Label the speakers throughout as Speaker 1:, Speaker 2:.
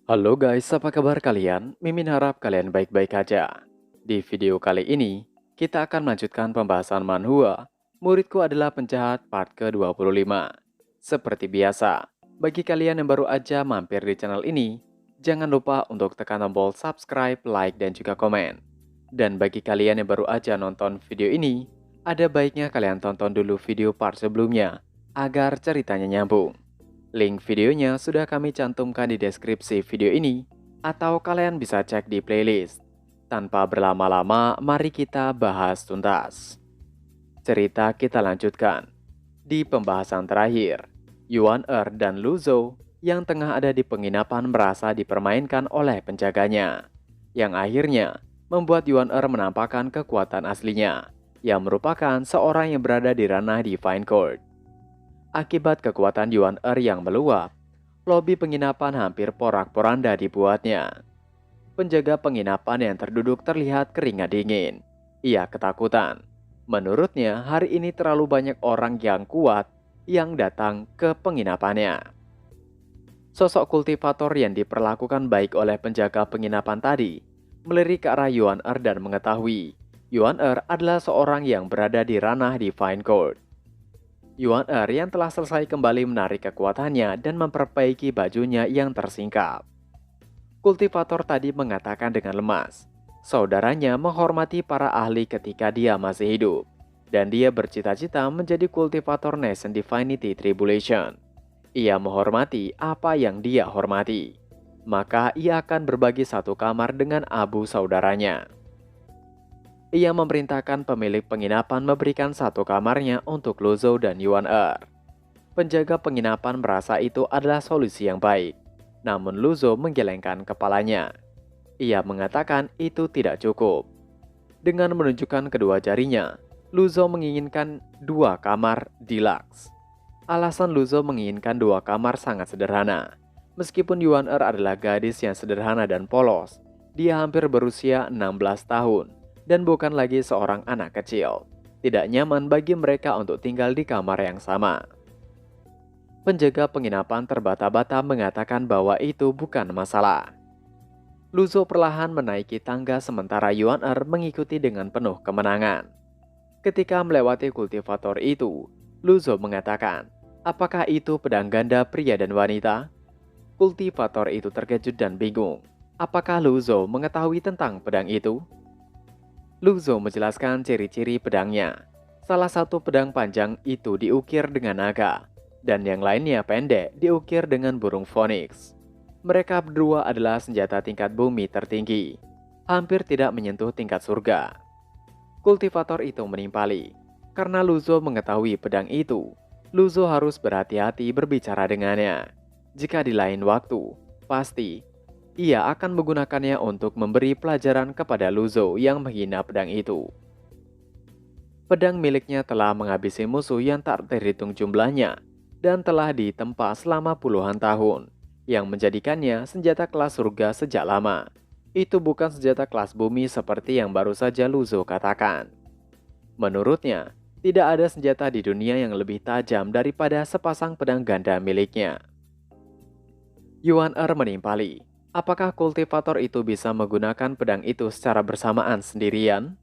Speaker 1: Halo guys, apa kabar kalian? Mimin harap kalian baik-baik aja. Di video kali ini, kita akan melanjutkan pembahasan manhwa. Muridku adalah penjahat part ke-25. Seperti biasa, bagi kalian yang baru aja mampir di channel ini, jangan lupa untuk tekan tombol subscribe, like, dan juga komen. Dan bagi kalian yang baru aja nonton video ini, ada baiknya kalian tonton dulu video part sebelumnya, agar ceritanya nyambung. Link videonya sudah kami cantumkan di deskripsi video ini, atau kalian bisa cek di playlist. Tanpa berlama-lama, mari kita bahas tuntas. Cerita kita lanjutkan. Di pembahasan terakhir, Yuan dan Luzo yang tengah ada di penginapan merasa dipermainkan oleh penjaganya, yang akhirnya membuat Yuan menampakkan kekuatan aslinya, yang merupakan seorang yang berada di ranah Divine Court. Akibat kekuatan Yuan yang meluap, lobi penginapan hampir porak-poranda dibuatnya. Penjaga penginapan yang terduduk terlihat keringat dingin. Ia ketakutan. Menurutnya, hari ini terlalu banyak orang yang kuat yang datang ke penginapannya. Sosok kultivator yang diperlakukan baik oleh penjaga penginapan tadi melirik ke arah Yuan dan mengetahui Yuan adalah seorang yang berada di ranah Divine Court. Yuan yang telah selesai kembali menarik kekuatannya dan memperbaiki bajunya yang tersingkap. Kultivator tadi mengatakan dengan lemas, saudaranya menghormati para ahli ketika dia masih hidup, dan dia bercita-cita menjadi kultivator Nation Divinity Tribulation. Ia menghormati apa yang dia hormati, maka ia akan berbagi satu kamar dengan abu saudaranya. Ia memerintahkan pemilik penginapan memberikan satu kamarnya untuk Luzo dan Yuan Penjaga penginapan merasa itu adalah solusi yang baik. Namun Luzo menggelengkan kepalanya. Ia mengatakan itu tidak cukup. Dengan menunjukkan kedua jarinya, Luzo menginginkan dua kamar deluxe. Alasan Luzo menginginkan dua kamar sangat sederhana. Meskipun Yuan adalah gadis yang sederhana dan polos, dia hampir berusia 16 tahun dan bukan lagi seorang anak kecil. Tidak nyaman bagi mereka untuk tinggal di kamar yang sama. Penjaga penginapan terbata-bata mengatakan bahwa itu bukan masalah. Luzo perlahan menaiki tangga sementara Yuan mengikuti dengan penuh kemenangan. Ketika melewati kultivator itu, Luzo mengatakan, apakah itu pedang ganda pria dan wanita? Kultivator itu terkejut dan bingung. Apakah Luzo mengetahui tentang pedang itu? Luzo menjelaskan ciri-ciri pedangnya. Salah satu pedang panjang itu diukir dengan naga, dan yang lainnya pendek diukir dengan burung phoenix. Mereka berdua adalah senjata tingkat bumi tertinggi, hampir tidak menyentuh tingkat surga. Kultivator itu menimpali. Karena Luzo mengetahui pedang itu, Luzo harus berhati-hati berbicara dengannya. Jika di lain waktu, pasti ia akan menggunakannya untuk memberi pelajaran kepada Luzo yang menghina pedang itu. Pedang miliknya telah menghabisi musuh yang tak terhitung jumlahnya dan telah ditempa selama puluhan tahun, yang menjadikannya senjata kelas surga sejak lama. Itu bukan senjata kelas bumi seperti yang baru saja Luzo katakan. Menurutnya, tidak ada senjata di dunia yang lebih tajam daripada sepasang pedang ganda miliknya. Yuan menimpali. Apakah kultivator itu bisa menggunakan pedang itu secara bersamaan sendirian?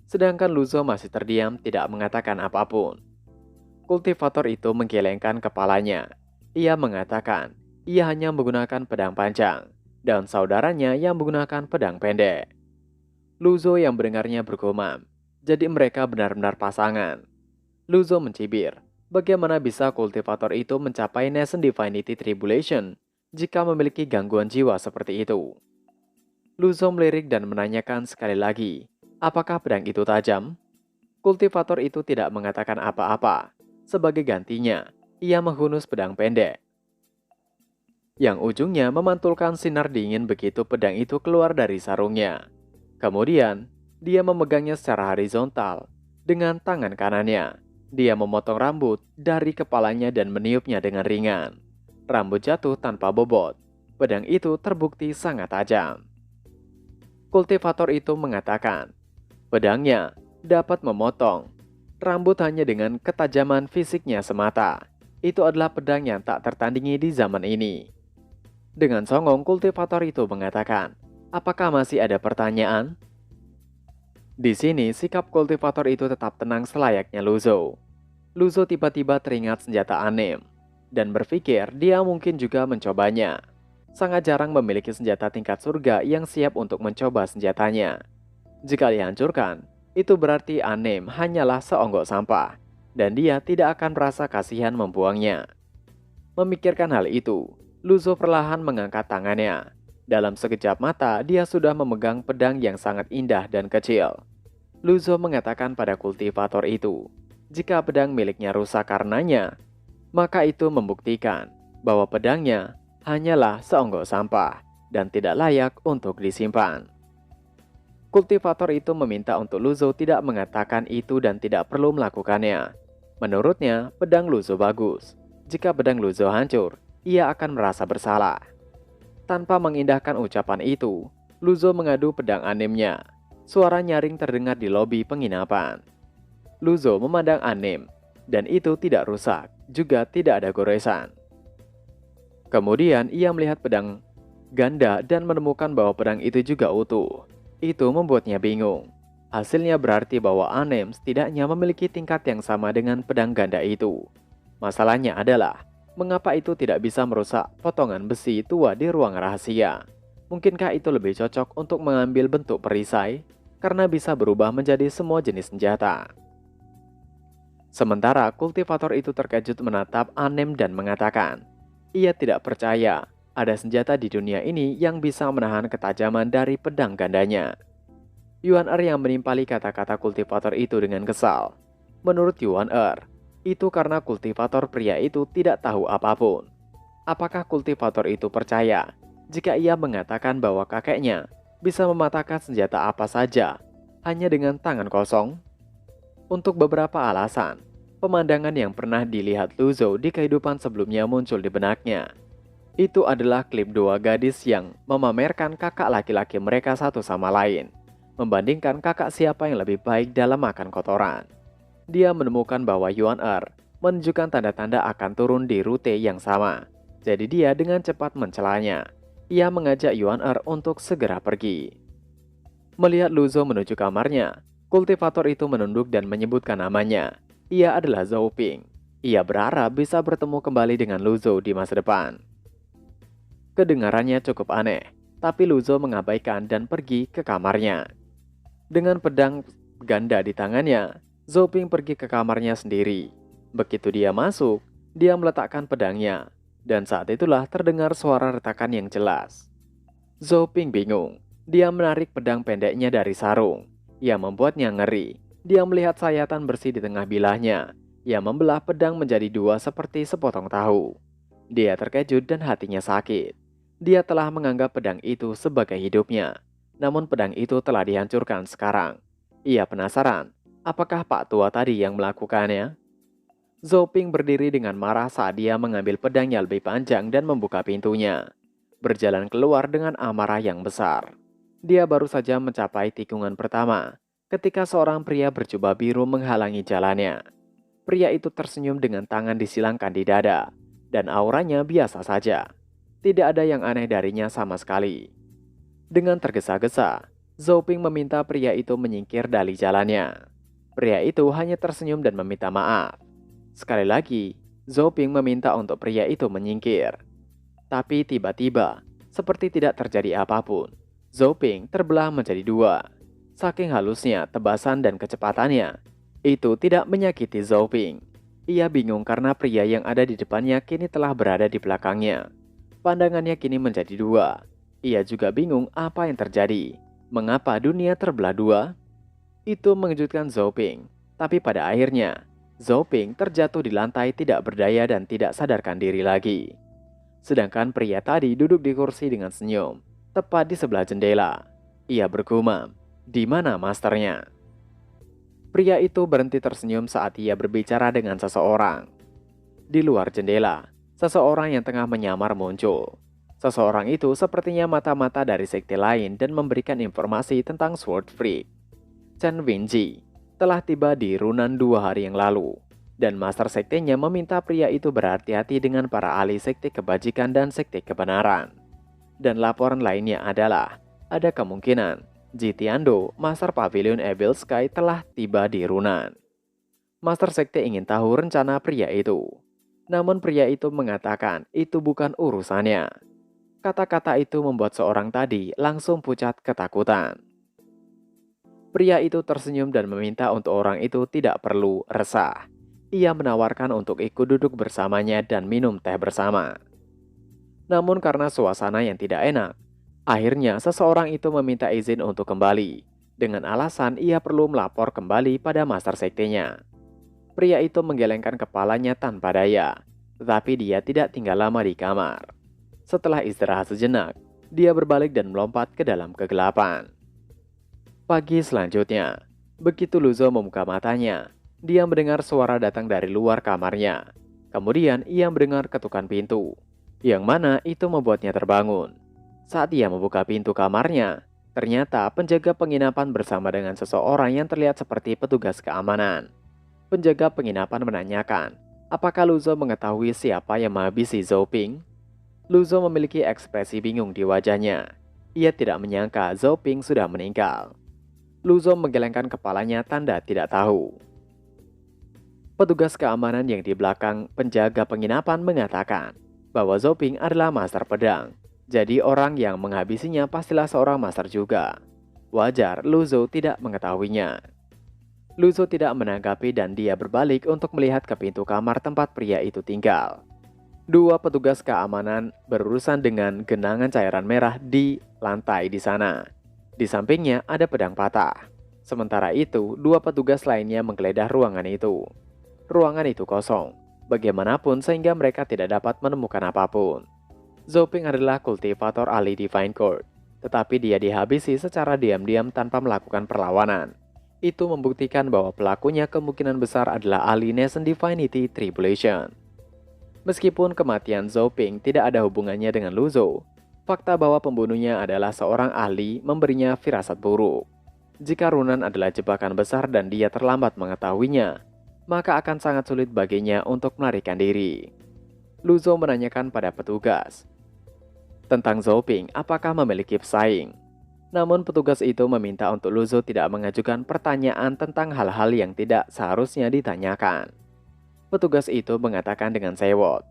Speaker 1: Sedangkan Luzo masih terdiam tidak mengatakan apapun. Kultivator itu menggelengkan kepalanya. Ia mengatakan, ia hanya menggunakan pedang panjang, dan saudaranya yang menggunakan pedang pendek. Luzo yang mendengarnya bergumam, jadi mereka benar-benar pasangan. Luzo mencibir, bagaimana bisa kultivator itu mencapai Nation Divinity Tribulation jika memiliki gangguan jiwa seperti itu? Luzo melirik dan menanyakan sekali lagi, apakah pedang itu tajam? Kultivator itu tidak mengatakan apa-apa. Sebagai gantinya, ia menghunus pedang pendek, yang ujungnya memantulkan sinar dingin begitu pedang itu keluar dari sarungnya. Kemudian, dia memegangnya secara horizontal. Dengan tangan kanannya, dia memotong rambut dari kepalanya dan meniupnya dengan ringan. Rambut jatuh tanpa bobot. Pedang itu terbukti sangat tajam. Kultivator itu mengatakan, pedangnya dapat memotong rambut hanya dengan ketajaman fisiknya semata. Itu adalah pedang yang tak tertandingi di zaman ini. Dengan songong, kultivator itu mengatakan, apakah masih ada pertanyaan? Di sini, sikap kultivator itu tetap tenang selayaknya Luzo. Luzo tiba-tiba teringat senjata Anem, dan berpikir dia mungkin juga mencobanya. Sangat jarang memiliki senjata tingkat surga yang siap untuk mencoba senjatanya. Jika dihancurkan, itu berarti Anem hanyalah seonggok sampah, dan dia tidak akan merasa kasihan membuangnya. Memikirkan hal itu, Luzo perlahan mengangkat tangannya. Dalam sekejap mata, dia sudah memegang pedang yang sangat indah dan kecil. Luzo mengatakan pada kultivator itu, jika pedang miliknya rusak karenanya, maka itu membuktikan bahwa pedangnya hanyalah seonggok sampah dan tidak layak untuk disimpan. Kultivator itu meminta untuk Luzo tidak mengatakan itu dan tidak perlu melakukannya. Menurutnya, pedang Luzo bagus. Jika pedang Luzo hancur, ia akan merasa bersalah. Tanpa mengindahkan ucapan itu, Luzo mengadu pedang Anemnya. Suara nyaring terdengar di lobi penginapan. Luzo memandang Anem, dan itu tidak rusak, juga tidak ada goresan. Kemudian ia melihat pedang ganda dan menemukan bahwa pedang itu juga utuh. Itu membuatnya bingung. Hasilnya berarti bahwa Anem setidaknya memiliki tingkat yang sama dengan pedang ganda itu. Masalahnya adalah, mengapa itu tidak bisa merusak potongan besi tua di ruang rahasia? Mungkinkah itu lebih cocok untuk mengambil bentuk perisai? Karena bisa berubah menjadi semua jenis senjata. Sementara kultivator itu terkejut menatap Anem dan mengatakan, ia tidak percaya ada senjata di dunia ini yang bisa menahan ketajaman dari pedang gandanya. Yuan yang menimpali kata-kata kultivator itu dengan kesal. Menurut Yuan, itu karena kultivator pria itu tidak tahu apapun. Apakah kultivator itu percaya jika ia mengatakan bahwa kakeknya bisa mematahkan senjata apa saja hanya dengan tangan kosong? Untuk beberapa alasan, pemandangan yang pernah dilihat Luzo di kehidupan sebelumnya muncul di benaknya. Itu adalah klip dua gadis yang memamerkan kakak laki-laki mereka satu sama lain, membandingkan kakak siapa yang lebih baik dalam makan kotoran. Dia menemukan bahwa Yuan menunjukkan tanda-tanda akan turun di rute yang sama. Jadi dia dengan cepat mencelanya. Ia mengajak Yuan untuk segera pergi. Melihat Luzo menuju kamarnya, kultivator itu menunduk dan menyebutkan namanya. Ia adalah Zhou Ping. Ia berharap bisa bertemu kembali dengan Luzo di masa depan. Kedengarannya cukup aneh, tapi Luzo mengabaikan dan pergi ke kamarnya. Dengan pedang ganda di tangannya, Zhou Ping pergi ke kamarnya sendiri. Begitu dia masuk, dia meletakkan pedangnya, dan saat itulah terdengar suara retakan yang jelas. Zhou Ping bingung, dia menarik pedang pendeknya dari sarung. Ia membuatnya ngeri. Dia melihat sayatan bersih di tengah bilahnya. Ia membelah pedang menjadi dua seperti sepotong tahu. Dia terkejut dan hatinya sakit. Dia telah menganggap pedang itu sebagai hidupnya. Namun pedang itu telah dihancurkan sekarang. Ia penasaran, apakah Pak Tua tadi yang melakukannya? Zhou Ping berdiri dengan marah saat dia mengambil pedangnya lebih panjang dan membuka pintunya. Berjalan keluar dengan amarah yang besar. Dia baru saja mencapai tikungan pertama, ketika seorang pria berjubah biru menghalangi jalannya. Pria itu tersenyum dengan tangan disilangkan di dada, dan auranya biasa saja. Tidak ada yang aneh darinya sama sekali. Dengan tergesa-gesa, Zhou Ping meminta pria itu menyingkir dari jalannya. Pria itu hanya tersenyum dan meminta maaf. Sekali lagi, Zhou Ping meminta untuk pria itu menyingkir. Tapi tiba-tiba, seperti tidak terjadi apapun, Zhou Ping terbelah menjadi dua. Saking halusnya, tebasan dan kecepatannya, itu tidak menyakiti Zhou Ping. Ia bingung karena pria yang ada di depannya kini telah berada di belakangnya. Pandangannya kini menjadi dua. Ia juga bingung apa yang terjadi. Mengapa dunia terbelah dua? Itu mengejutkan Zhou Ping. Tapi pada akhirnya, Zhou Ping terjatuh di lantai tidak berdaya dan tidak sadarkan diri lagi. Sedangkan pria tadi duduk di kursi dengan senyum, tepat di sebelah jendela. Ia bergumam, di mana masternya? Pria itu berhenti tersenyum saat ia berbicara dengan seseorang. Di luar jendela, seseorang yang tengah menyamar muncul. Seseorang itu sepertinya mata-mata dari sekte lain dan memberikan informasi tentang Sword Freak. Chen Wenji telah tiba di Runan 2 hari yang lalu, dan master sektenya meminta pria itu berhati-hati dengan para ahli sekte kebajikan dan sekte kebenaran. Dan laporan lainnya adalah ada kemungkinan Jitiando, Master Pavilion Evil Sky telah tiba di Runan. Master Sekte ingin tahu rencana pria itu. Namun pria itu mengatakan itu bukan urusannya. Kata-kata itu membuat seorang tadi langsung pucat ketakutan. Pria itu tersenyum dan meminta untuk orang itu tidak perlu resah. Ia menawarkan untuk ikut duduk bersamanya dan minum teh bersama. Namun karena suasana yang tidak enak, akhirnya seseorang itu meminta izin untuk kembali. Dengan alasan ia perlu melapor kembali pada master sektenya. Pria itu menggelengkan kepalanya tanpa daya, tetapi dia tidak tinggal lama di kamar. Setelah istirahat sejenak, dia berbalik dan melompat ke dalam kegelapan. Pagi selanjutnya, begitu Luzo membuka matanya, dia mendengar suara datang dari luar kamarnya. Kemudian ia mendengar ketukan pintu, yang mana itu membuatnya terbangun. Saat ia membuka pintu kamarnya, ternyata penjaga penginapan bersama dengan seseorang yang terlihat seperti petugas keamanan. Penjaga penginapan menanyakan, apakah Luzo mengetahui siapa yang menghabisi Zhou Ping? Luzo memiliki ekspresi bingung di wajahnya. Ia tidak menyangka Zhou Ping sudah meninggal. Luzo menggelengkan kepalanya tanda tidak tahu. Petugas keamanan yang di belakang penjaga penginapan mengatakan bahwa Zhou Ping adalah master pedang. Jadi orang yang menghabisinya pastilah seorang master juga. Wajar Luzo tidak mengetahuinya. Luzo tidak menanggapi dan dia berbalik untuk melihat ke pintu kamar tempat pria itu tinggal. Dua petugas keamanan berurusan dengan genangan cairan merah di lantai di sana. Di sampingnya ada pedang patah. Sementara itu, dua petugas lainnya menggeledah ruangan itu. Ruangan itu kosong, bagaimanapun sehingga mereka tidak dapat menemukan apapun. Zhou Ping adalah kultivator ahli Divine Court, tetapi dia dihabisi secara diam-diam tanpa melakukan perlawanan. Itu membuktikan bahwa pelakunya kemungkinan besar adalah ahli Nation Divinity Tribulation. Meskipun kematian Zhou Ping tidak ada hubungannya dengan Luzo, fakta bahwa pembunuhnya adalah seorang ahli memberinya firasat buruk. Jika Runan adalah jebakan besar dan dia terlambat mengetahuinya, maka akan sangat sulit baginya untuk melarikan diri. Luzo menanyakan pada petugas tentang Zhou Ping apakah memiliki pesaing. Namun petugas itu meminta untuk Luzo tidak mengajukan pertanyaan tentang hal-hal yang tidak seharusnya ditanyakan. Petugas itu mengatakan dengan sewot.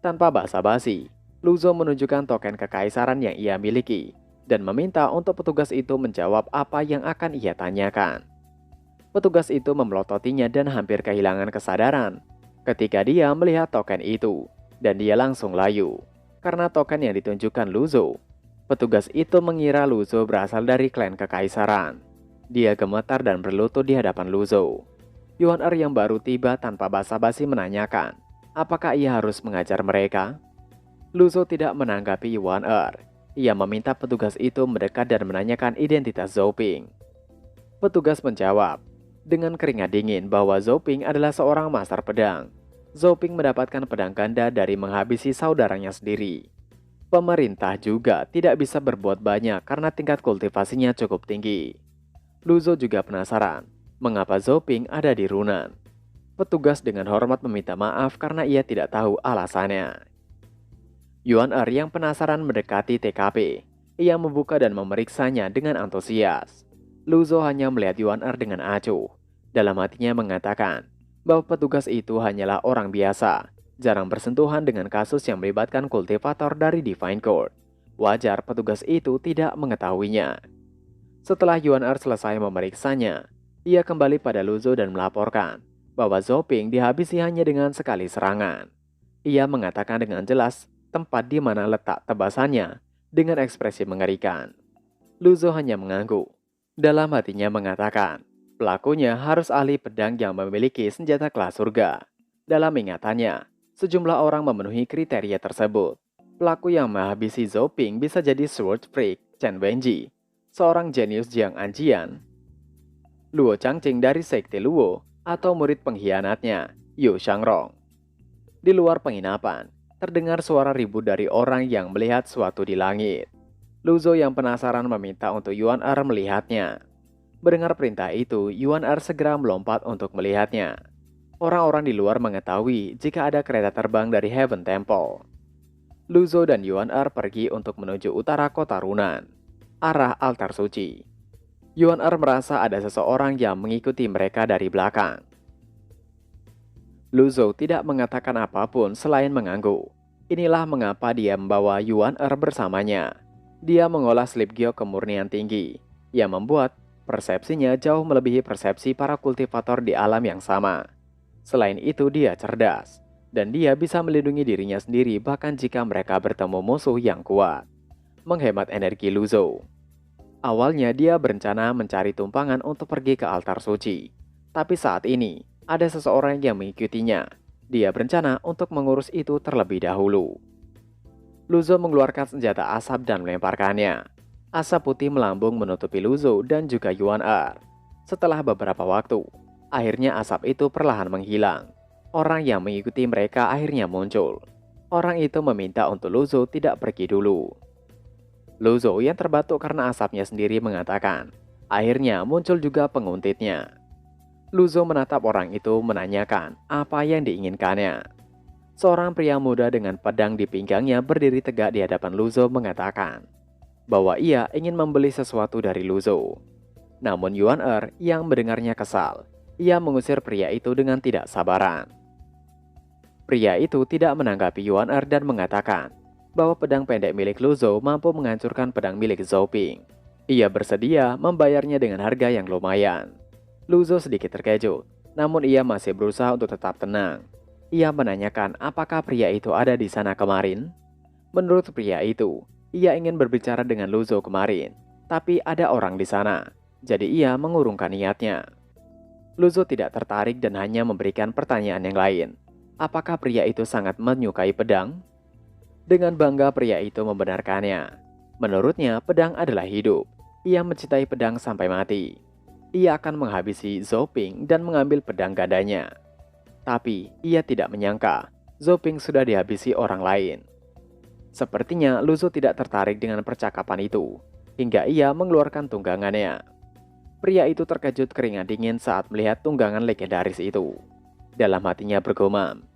Speaker 1: Tanpa basa-basi, Luzo menunjukkan token kekaisaran yang ia miliki dan meminta untuk petugas itu menjawab apa yang akan ia tanyakan. Petugas itu memelototinya dan hampir kehilangan kesadaran ketika dia melihat token itu, dan dia langsung layu karena token yang ditunjukkan Luzo. Petugas itu mengira Luzo berasal dari klan kekaisaran. Dia gemetar dan berlutut di hadapan Luzo. Yuan Er yang baru tiba tanpa basa-basi menanyakan, apakah ia harus mengajar mereka? Luzo tidak menanggapi Yuan Er. Ia meminta petugas itu mendekat dan menanyakan identitas Zhou Ping. Petugas menjawab dengan keringat dingin bahwa Zhou Ping adalah seorang master pedang. Zhou Ping mendapatkan pedang ganda dari menghabisi saudaranya sendiri. Pemerintah juga tidak bisa berbuat banyak karena tingkat kultivasinya cukup tinggi. Luzo juga penasaran mengapa Zhou Ping ada di Runan. Petugas dengan hormat meminta maaf karena ia tidak tahu alasannya. Yuan Er yang penasaran mendekati TKP. Ia membuka dan memeriksanya dengan antusias. Luzo hanya melihat Yuan Er dengan acuh. Dalam hatinya mengatakan bahwa petugas itu hanyalah orang biasa, jarang bersentuhan dengan kasus yang melibatkan kultivator dari Divine Court. Wajar petugas itu tidak mengetahuinya. Setelah Yuan Er selesai memeriksanya, ia kembali pada Luzo dan melaporkan bahwa Zhou Ping dihabisi hanya dengan sekali serangan. Ia mengatakan dengan jelas tempat di mana letak tebasannya dengan ekspresi mengerikan. Luzo hanya mengangguk. Dalam hatinya mengatakan, pelakunya harus ahli pedang yang memiliki senjata kelas surga. Dalam ingatannya, sejumlah orang memenuhi kriteria tersebut. Pelaku yang menghabisi Zhou Ping bisa jadi Sword Freak Chen Wenji, seorang jenius Jiang Anjian, Luo Changqing dari Sekte Luo, atau murid pengkhianatnya, Yu Shangrong. Di luar penginapan, terdengar suara ribut dari orang yang melihat sesuatu di langit. Luzo yang penasaran meminta untuk Yuan Er melihatnya. Mendengar perintah itu, Yuan Er segera melompat untuk melihatnya. Orang-orang di luar mengetahui jika ada kereta terbang dari Heaven Temple. Luzo dan Yuan Er pergi untuk menuju utara kota Runan, arah altar suci. Yuan Er merasa ada seseorang yang mengikuti mereka dari belakang. Luzo tidak mengatakan apapun selain mengangguk. Inilah mengapa dia membawa Yuan Er bersamanya. Dia mengolah slip giok kemurnian tinggi, yang membuat persepsinya jauh melebihi persepsi para kultivator di alam yang sama. Selain itu, dia cerdas, dan dia bisa melindungi dirinya sendiri bahkan jika mereka bertemu musuh yang kuat. Menghemat energi Luzo. Awalnya dia berencana mencari tumpangan untuk pergi ke altar suci. Tapi saat ini, ada seseorang yang mengikutinya. Dia berencana untuk mengurus itu terlebih dahulu. Luzo mengeluarkan senjata asap dan melemparkannya. Asap putih melambung menutupi Luzo dan juga Yuan Er. Setelah beberapa waktu, akhirnya asap itu perlahan menghilang. Orang yang mengikuti mereka akhirnya muncul. Orang itu meminta untuk Luzo tidak pergi dulu. Luzo yang terbatuk karena asapnya sendiri mengatakan, akhirnya muncul juga penguntitnya. Luzo menatap orang itu menanyakan apa yang diinginkannya. Seorang pria muda dengan pedang di pinggangnya berdiri tegak di hadapan Luzo mengatakan bahwa ia ingin membeli sesuatu dari Luzo. Namun Yuan Er yang mendengarnya kesal. Ia mengusir pria itu dengan tidak sabaran. Pria itu tidak menanggapi Yuan Er dan mengatakan bahwa pedang pendek milik Luzo mampu menghancurkan pedang milik Zhou Ping. Ia bersedia membayarnya dengan harga yang lumayan. Luzo sedikit terkejut, namun ia masih berusaha untuk tetap tenang. Ia menanyakan apakah pria itu ada di sana kemarin. Menurut pria itu, ia ingin berbicara dengan Luzo kemarin, tapi ada orang di sana, jadi ia mengurungkan niatnya. Luzo tidak tertarik dan hanya memberikan pertanyaan yang lain. Apakah pria itu sangat menyukai pedang? Dengan bangga pria itu membenarkannya. Menurutnya pedang adalah hidup. Ia mencintai pedang sampai mati. Ia akan menghabisi Zhou Ping dan mengambil pedang gandanya. Tapi ia tidak menyangka Zhou Ping sudah dihabisi orang lain. Sepertinya Luzo tidak tertarik dengan percakapan itu, hingga ia mengeluarkan tunggangannya. Pria itu terkejut keringat dingin saat melihat tunggangan legendaris itu. Dalam hatinya bergumam,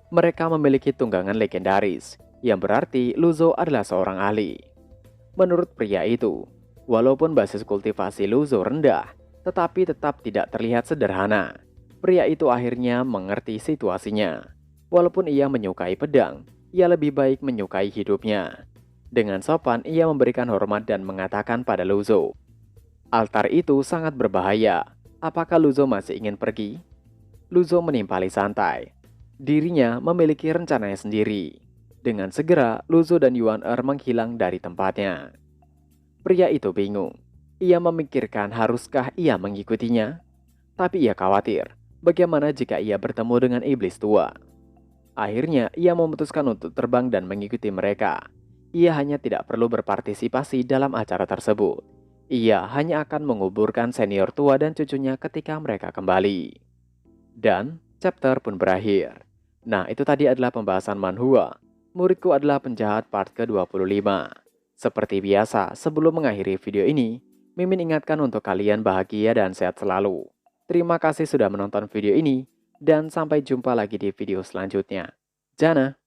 Speaker 1: mereka memiliki tunggangan legendaris, yang berarti Luzo adalah seorang ahli. Menurut pria itu, walaupun basis kultivasi Luzo rendah, tetapi tetap tidak terlihat sederhana. Pria itu akhirnya mengerti situasinya. Walaupun ia menyukai pedang, ia lebih baik menyukai hidupnya. Dengan sopan, ia memberikan hormat dan mengatakan pada Luzo, altar itu sangat berbahaya. Apakah Luzo masih ingin pergi? Luzo menimpali santai. Dirinya memiliki rencananya sendiri. Dengan segera, Luzo dan Yuan Er menghilang dari tempatnya. Pria itu bingung. Ia memikirkan haruskah ia mengikutinya? Tapi ia khawatir, bagaimana jika ia bertemu dengan iblis tua? Akhirnya, ia memutuskan untuk terbang dan mengikuti mereka. Ia hanya tidak perlu berpartisipasi dalam acara tersebut. Ia hanya akan menguburkan senior tua dan cucunya ketika mereka kembali. Dan chapter pun berakhir. Nah, itu tadi adalah pembahasan manhwa. Muridku adalah penjahat part ke-25. Seperti biasa, sebelum mengakhiri video ini, Mimin ingatkan untuk kalian bahagia dan sehat selalu. Terima kasih sudah menonton video ini, dan sampai jumpa lagi di video selanjutnya. Jana!